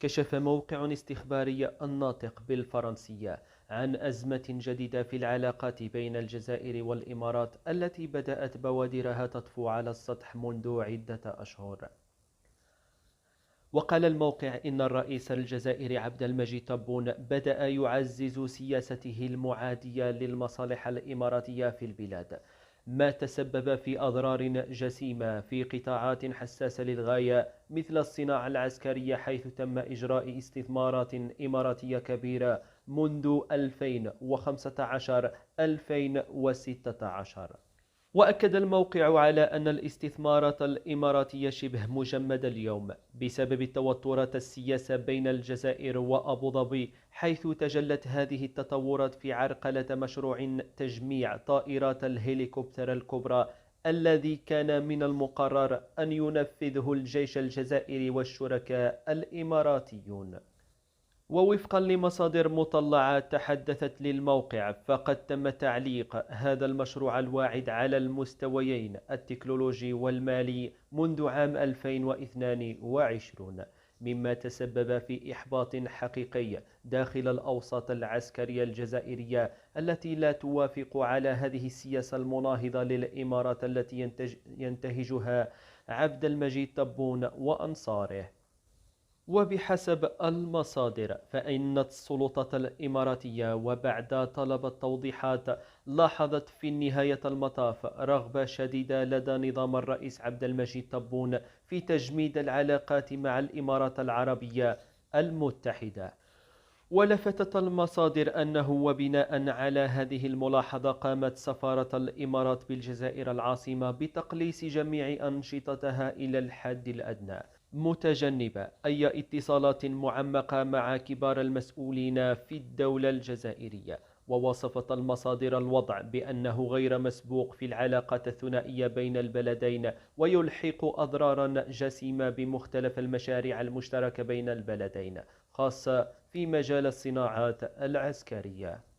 كشف موقع استخباري الناطق بالفرنسية عن أزمة جديدة في العلاقات بين الجزائر والإمارات التي بدأت بوادرها تطفو على السطح منذ عدة أشهر. وقال الموقع إن الرئيس الجزائري عبد المجيد تبون بدأ يعزز سياسته المعادية للمصالح الإماراتية في البلاد، ما تسبب في أضرار جسيمة في قطاعات حساسة للغاية مثل الصناعة العسكرية، حيث تم إجراء استثمارات إماراتية كبيرة منذ 2015-2016. وأكد الموقع على أن الاستثمارات الإماراتية شبه مجمدة اليوم بسبب التوترات السياسية بين الجزائر وأبو ظبي، حيث تجلت هذه التطورات في عرقلة مشروع تجميع طائرات الهليكوبتر الكبرى الذي كان من المقرر أن ينفذه الجيش الجزائري والشركاء الإماراتيون. ووفقا لمصادر مطلعة تحدثت للموقع، فقد تم تعليق هذا المشروع الواعد على المستويين التكنولوجي والمالي منذ عام 2022، مما تسبب في إحباط حقيقي داخل الأوساط العسكرية الجزائرية التي لا توافق على هذه السياسة المناهضة للإمارات التي ينتهجها عبد المجيد تبون وأنصاره. وبحسب المصادر فإن السلطات الإماراتية وبعد طلب التوضيحات لاحظت في نهاية المطاف رغبة شديدة لدى نظام الرئيس عبد المجيد تبون في تجميد العلاقات مع الإمارات العربية المتحدة. ولفتت المصادر أنه وبناء على هذه الملاحظة قامت سفارة الإمارات بالجزائر العاصمة بتقليص جميع أنشطتها إلى الحد الأدنى، متجنبة أي اتصالات معمقة مع كبار المسؤولين في الدولة الجزائرية. ووصفت المصادر الوضع بأنه غير مسبوق في العلاقات الثنائية بين البلدين، ويلحق أضرارا جسيمة بمختلف المشاريع المشتركة بين البلدين، خاصة في مجال الصناعات العسكرية.